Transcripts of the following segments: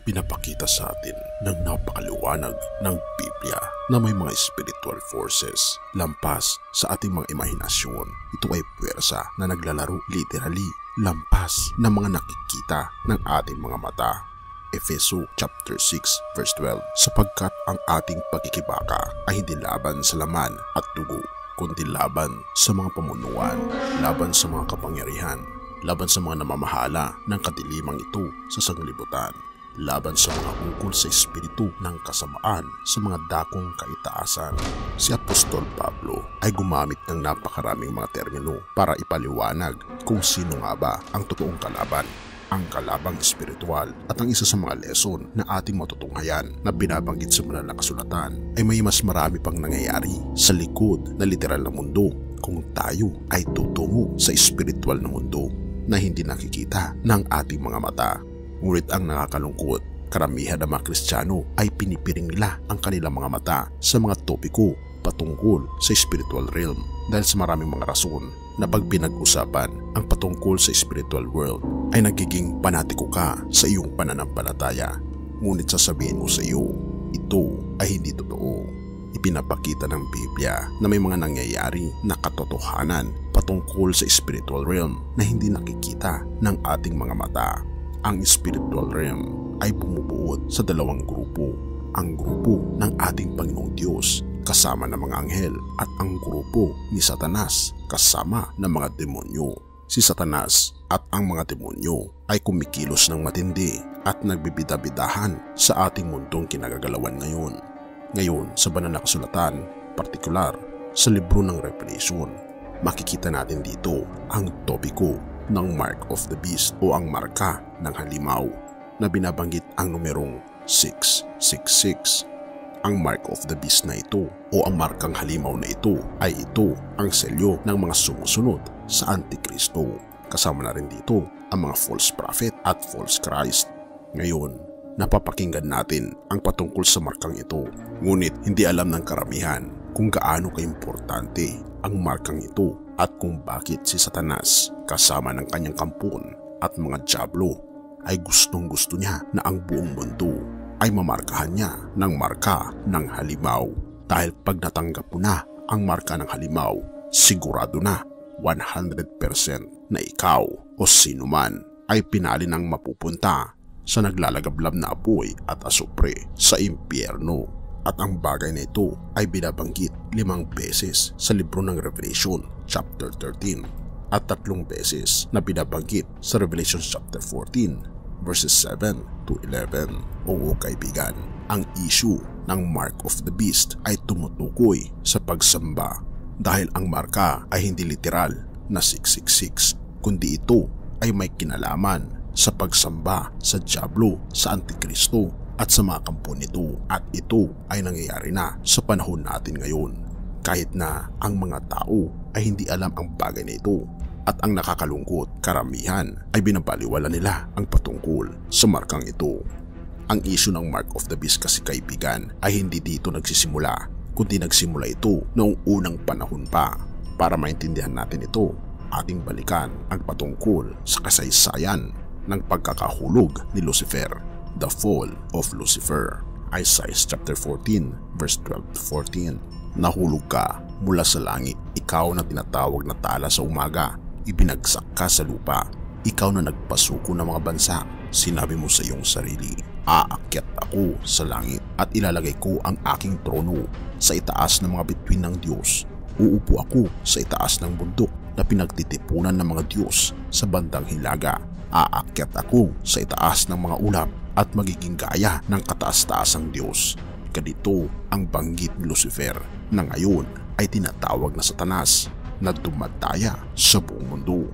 ipinapakita sa atin ng napakaliwanag ng Biblia na may mga spiritual forces lampas sa ating mga imahinasyon. Ito ay puwersa na naglalaro literally lampas ng mga nakikita ng ating mga mata. Efeso chapter 6 verse 12, sapagkat ang ating pagkikibaka ay hindi laban sa laman at dugo, kundi laban sa mga pamunuan, laban sa mga kapangyarihan, laban sa mga namamahala ng kadilimang ito sa sanglibutan, laban sa mga ukol sa espiritu ng kasamaan sa mga dakong kaitaasan. Si Apostol Pablo ay gumamit ng napakaraming mga termino para ipaliwanag kung sino nga ba ang totoong kalaban, ang kalabang espiritual. At ang isa sa mga lesson na ating matutunghayan na binabanggit sa banal na kasulatan ay may mas marami pang nangyayari sa likod na literal na mundo kung tayo ay tutungo sa espiritual na mundo na hindi nakikita ng ating mga mata. Ngunit ang nakakalungkot, karamihan ng mga Kristiyano ay pinipiring nila ang kanilang mga mata sa mga topiko patungkol sa spiritual realm dahil sa maraming mga rason na pag pinag-usapan ang patungkol sa spiritual world ay nagiging panatiko ka sa iyong pananampalataya. Ngunit sasabihin ko sa iyo, ito ay hindi totoo. Ipinapakita ng Biblia na may mga nangyayari na katotohanan patungkol sa spiritual realm na hindi nakikita ng ating mga mata. Ang spiritual realm ay bumubuod sa dalawang grupo. Ang grupo ng ating Panginoong Diyos kasama ng mga anghel at ang grupo ni Satanas kasama ng mga demonyo. Si Satanas at ang mga demonyo ay kumikilos ng matindi at nagbibida-bidahan sa ating mundong kinagagalawan ngayon. Ngayon sa banal na kasulatan, partikular sa libro ng Revelation, makikita natin dito ang topiko ng Mark of the Beast o ang marka ng halimaw na binabanggit ang numerong 666. Ang Mark of the Beast na ito o ang markang halimaw na ito ay ito ang selyo ng mga sumusunod sa Antikristo. Kasama na rin dito ang mga false prophet at false Christ. Ngayon, napapakinggan natin ang patungkol sa markang ito. Ngunit hindi alam ng karamihan kung gaano kaimportante ang markang ito at kung bakit si Satanas kasama ng kanyang kampon at mga dyablo ay gustong-gusto niya na ang buong mundo ay mamarkahan niya ng marka ng halimaw. Dahil pag natanggap mo na ang marka ng halimaw, sigurado na 100% na ikaw o sino man ay pinali ng mapupunta sa naglalagablab na apoy at asupre sa impyerno. At ang bagay na ito ay binabanggit 5 beses sa libro ng Revelation chapter 13 at 3 beses na binabanggit sa Revelation chapter 14 verses 7 to 11. Oo kaibigan, ang issue ng Mark of the Beast ay tumutukoy sa pagsamba dahil ang marka ay hindi literal na 666 kundi ito ay may kinalaman sa pagsamba sa dyablo, sa Antikristo at sa mga kampo nito, at ito ay nangyayari na sa panahon natin ngayon kahit na ang mga tao ay hindi alam ang bagay na ito. At ang nakakalungkot, karamihan ay binabaliwala nila ang patungkol sa markang ito. Ang issue ng Mark of the Beast kasi kaibigan ay hindi dito nagsisimula, kundi nagsimula ito noong unang panahon pa. Para maintindihan natin ito, ating balikan ang patungkol sa kasaysayan ng pagkakahulog ni Lucifer, the fall of Lucifer. Isaiah chapter 14 verse 12 to 14. Nahulog ka mula sa langit, ikaw na tinatawag na tala sa umaga. Ibinagsak ka sa lupa, ikaw na nagpasuko ng mga bansa. Sinabi mo sa iyong sarili, aakyat ako sa langit at ilalagay ko ang aking trono sa itaas ng mga bituin ng Diyos. Uupo ako sa itaas ng bundok na pinagtitipunan ng mga Diyos sa bandang hilaga. Aakyat ako sa itaas ng mga ulap at magiging gaya ng kataas-taasang Diyos. Ganito ang banggit ni Lucifer na ngayon ay tinatawag na Satanas na dumadaya sa buong mundo.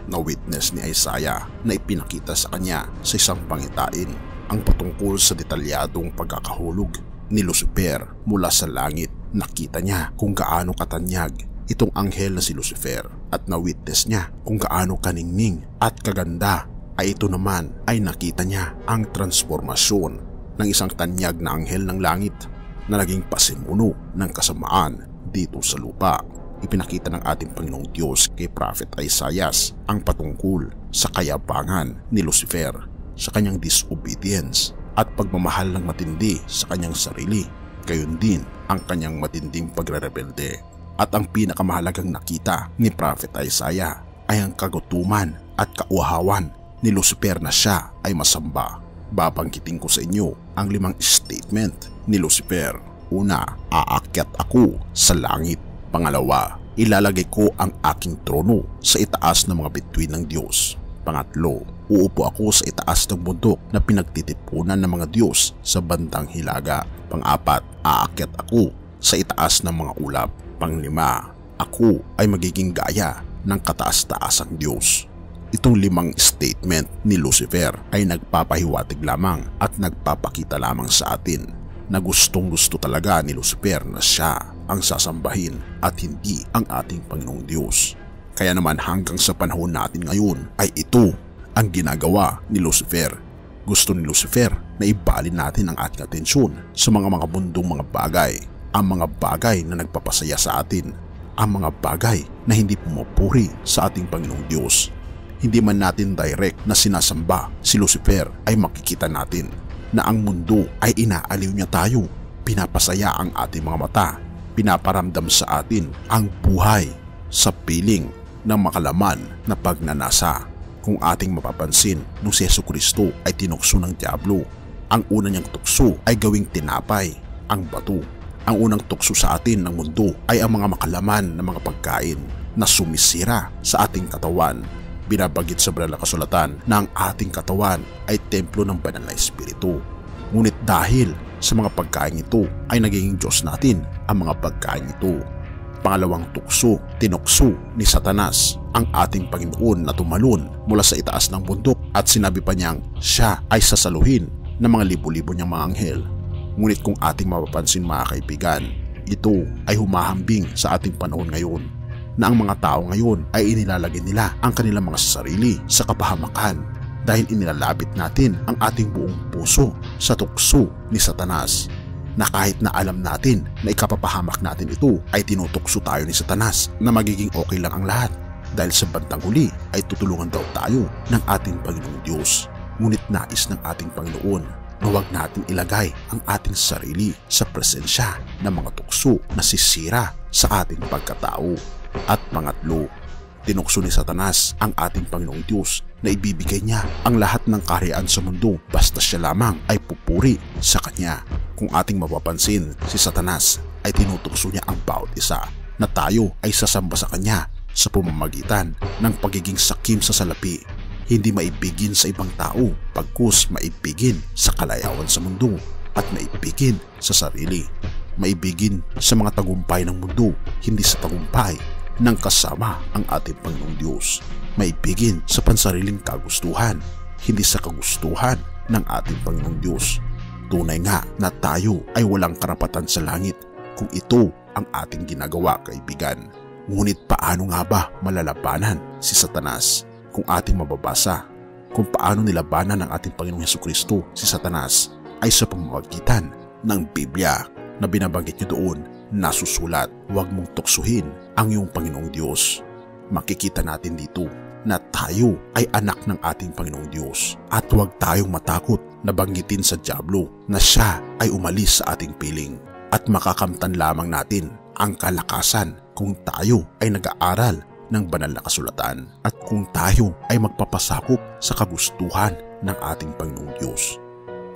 Na-witness ni Isaiah na ipinakita sa kanya sa isang pangitain ang patungkol sa detalyadong pagkakahulog ni Lucifer mula sa langit. Nakita niya kung gaano katanyag itong anghel na si Lucifer at na-witness niya kung gaano kaningning at kaganda. Ay ito naman ay nakita niya ang transformasyon ng isang tanyag na anghel ng langit na naging pasimuno ng kasamaan dito sa lupa. Ipinakita ng ating Panginoong Diyos kay Prophet Isaiah ang patungkol sa kayabangan ni Lucifer, sa kanyang disobedience at pagmamahal ng matindi sa kanyang sarili. Gayon din ang kanyang matinding pagrerebelde. At ang pinakamahalagang nakita ni Prophet Isaiah ay ang kagutuman at kauhawan ni Lucifer na siya ay masamba. Babanggitin ko sa inyo ang 5 statement ni Lucifer. Una, aakyat ako sa langit. Pangalawa, ilalagay ko ang aking trono sa itaas ng mga bituin ng Diyos. Pangatlo, uupo ako sa itaas ng bundok na pinagtitipunan ng mga Diyos sa bandang hilaga. Pang-apat, aakyat ako sa itaas ng mga ulap. Panglima, ako ay magiging gaya ng kataas-taasang Diyos. Itong 5 statement ni Lucifer ay nagpapahiwatig lamang at nagpapakita lamang sa atin na gustong-gusto talaga ni Lucifer na siya ang sasambahin at hindi ang ating Panginoong Diyos. Kaya naman hanggang sa panahon natin ngayon ay ito ang ginagawa ni Lucifer. Gusto ni Lucifer na ibalin natin ang ating atensyon sa mga bundong mga bagay, ang mga bagay na nagpapasaya sa atin, ang mga bagay na hindi pumupuri sa ating Panginoong Diyos. Hindi man natin direct na sinasamba si Lucifer ay makikita natin na ang mundo ay inaaliw niya tayo. Pinapasaya ang ating mga mata, pinaparamdam sa atin ang buhay sa piling ng makalaman na pagnanasa. Kung ating mapapansin, nung si Jesucristo ay tinukso ng diablo, ang una niyang tukso ay gawing tinapay, ang bato. Ang unang tukso sa atin ng mundo ay ang mga makalaman na mga pagkain na sumisira sa ating katawan. Binabanggit sa banal na kasulatan na ang ating katawan ay templo ng banal na espiritu. Ngunit dahil sa mga pagkain ito ay nagiging Diyos natin ang mga pagkain ito. Pangalawang tukso, tinukso ni Satanas ang ating Panginoon na tumalon mula sa itaas ng bundok at sinabi pa niyang siya ay sasaluhin ng mga libo-libo niyang mga anghel. Ngunit kung ating mapapansin mga kaibigan, ito ay humahambing sa ating panahon ngayon na ang mga tao ngayon ay inilalagay nila ang kanilang mga sarili sa kapahamakan dahil inilalapit natin ang ating buong puso sa tukso ni Satanas, na kahit na alam natin na ikapapahamak natin ito ay tinutukso tayo ni Satanas na magiging okay lang ang lahat dahil sa bandang huli ay tutulungan daw tayo ng ating Panginoong Diyos. Ngunit nais ng ating Panginoon na huwag natin ilagay ang ating sarili sa presensya ng mga tukso na sisira sa ating pagkatao. At pangatlo, tinukso ni Satanas ang ating Panginoong Diyos na ibibigay niya ang lahat ng kaharian sa mundo basta siya lamang ay pupuri sa Kanya. Kung ating mapapansin, si Satanas ay tinutukso niya ang bawat isa na tayo ay sasamba sa Kanya sa pamamagitan ng pagiging sakim sa salapi. Hindi maibigin sa ibang tao, pagkus maibigin sa kalayawan sa mundo at maibigin sa sarili. Maibigin sa mga tagumpay ng mundo, hindi sa tagumpay ng kasama ang ating Panginoong Diyos. Maibigin sa pansariling kagustuhan, hindi sa kagustuhan ng ating Panginoong Diyos. Tunay nga na tayo ay walang karapatan sa langit kung ito ang ating ginagawa, kaibigan. Ngunit paano nga ba malalabanan si Satanas? Kung ating mababasa kung paano nilabanan ng ating Panginoong Jesucristo si Satanas ay sa pamamagitan ng Biblia na binabanggit niyo doon, nasusulat, huwag mong tuksuhin ang iyong Panginoong Diyos. Makikita natin dito na tayo ay anak ng ating Panginoong Diyos at huwag tayong matakot na banggitin sa diablo na siya ay umalis sa ating piling at makakamtan lamang natin ang kalakasan kung tayo ay nag-aaral ng banal na kasulatan at kung tayo ay magpapasakop sa kagustuhan ng ating Panginoong Diyos.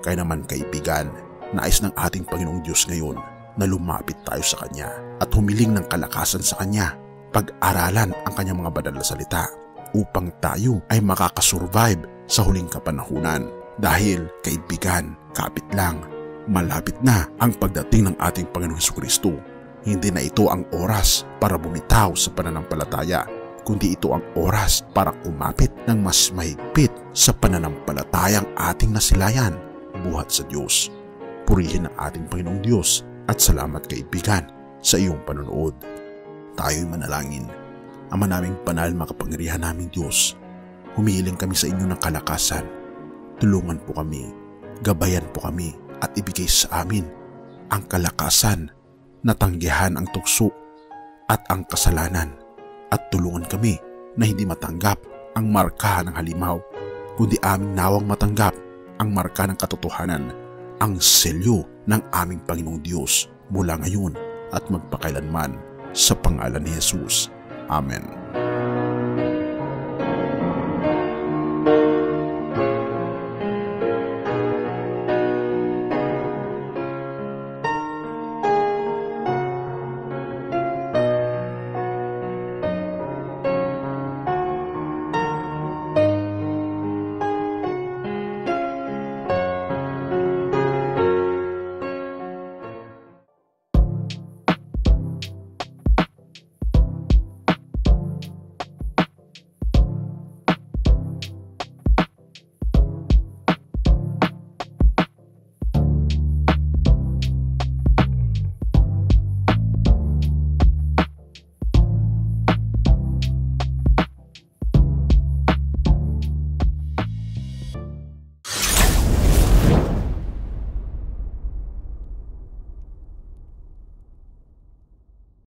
Kaya naman kaibigan, nais ng ating Panginoong Diyos ngayon na lumapit tayo sa Kanya at humiling ng kalakasan sa Kanya, pag-aralan ang Kanyang mga banal na salita upang tayo ay makakasurvive sa huling kapanahunan. Dahil kaibigan, kapit lang, malapit na ang pagdating ng ating Panginoong Jesucristo. Hindi na ito ang oras para bumitaw sa pananampalataya, kundi ito ang oras para kumapit ng mas mahigpit sa pananampalatayang ating nasilayan buhat sa Diyos. Purihin ang ating Panginoong Diyos at salamat kaibigan sa iyong panonood. Tayo'y manalangin. Ama naming banal, makapangyarihan naming Diyos, humihiling kami sa inyo ng kalakasan. Tulungan po kami, gabayan po kami at ibigay sa amin ang kalakasan na tanggihan ang tukso at ang kasalanan at tulungan kami na hindi matanggap ang marka ng halimaw, kundi aming nawang matanggap ang marka ng katotohanan, ang selyo ng aming Panginoong Diyos mula ngayon at magpakailanman sa pangalan ni Jesus. Amen.